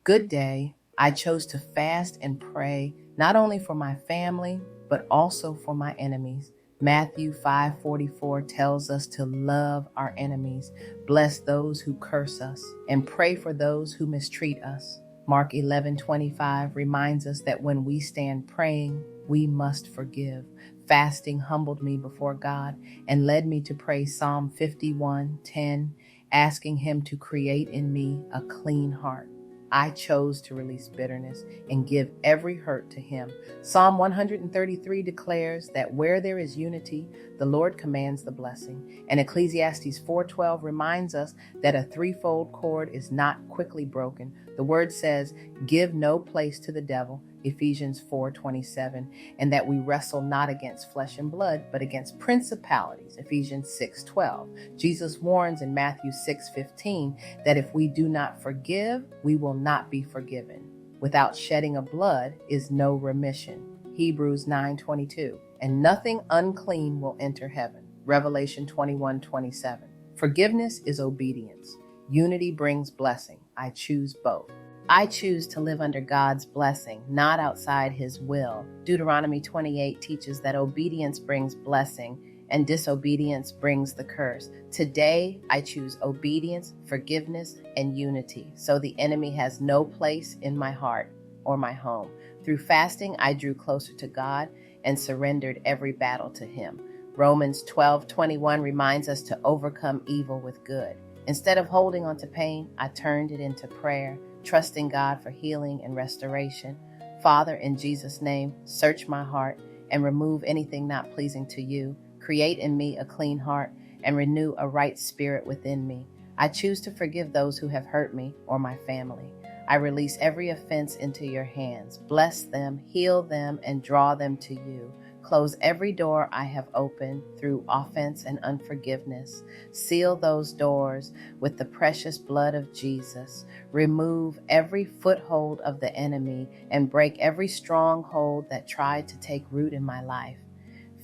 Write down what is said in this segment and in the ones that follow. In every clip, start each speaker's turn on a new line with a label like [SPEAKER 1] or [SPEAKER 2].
[SPEAKER 1] Good day. I chose to fast and pray not only for my family, but also for my enemies. Matthew 5:44 tells us to love our enemies, bless those who curse us, and pray for those who mistreat us. Mark 11:25 reminds us that when we stand praying, we must forgive. Fasting humbled me before God and led me to pray Psalm 51:10, asking Him to create in me a clean heart. I chose to release bitterness and give every hurt to Him. Psalm 133 declares that where there is unity, the Lord commands the blessing. And Ecclesiastes 4:12 reminds us that a threefold cord is not quickly broken. The word says, give no place to the devil, Ephesians 4:27, and that we wrestle not against flesh and blood, but against principalities, Ephesians 6:12. Jesus warns in Matthew 6:15 that if we do not forgive, we will not be forgiven. Without shedding of blood is no remission, Hebrews 9:22, and nothing unclean will enter heaven, Revelation 21:27. Forgiveness is obedience. Unity brings blessing. I choose both. I choose to live under God's blessing, not outside His will. Deuteronomy 28 teaches that obedience brings blessing and disobedience brings the curse. Today, I choose obedience, forgiveness, and unity, so the enemy has no place in my heart or my home. Through fasting, I drew closer to God and surrendered every battle to Him. Romans 12:21 reminds us to overcome evil with good. Instead of holding on to pain, I turned it into prayer, trusting God for healing and restoration. Father, in Jesus' name, search my heart and remove anything not pleasing to You. Create in me a clean heart and renew a right spirit within me. I choose to forgive those who have hurt me or my family. I release every offense into Your hands. Bless them, heal them, and draw them to You. Close every door I have opened through offense and unforgiveness. Seal those doors with the precious blood of Jesus. Remove every foothold of the enemy and break every stronghold that tried to take root in my life.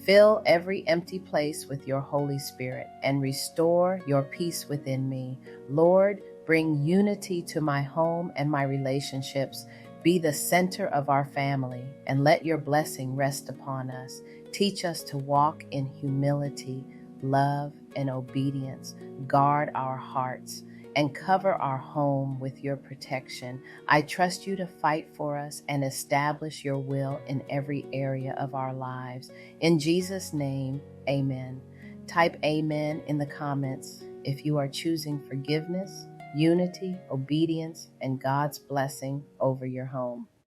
[SPEAKER 1] Fill every empty place with Your Holy Spirit and restore Your peace within me. Lord, bring unity to my home and my relationships. Be the center of our family and let Your blessing rest upon us. Teach us to walk in humility, love, and obedience. Guard our hearts and cover our home with Your protection. I trust You to fight for us and establish Your will in every area of our lives. In Jesus' name, amen. Type amen in the comments if you are choosing forgiveness, unity, obedience, and God's blessing over your home.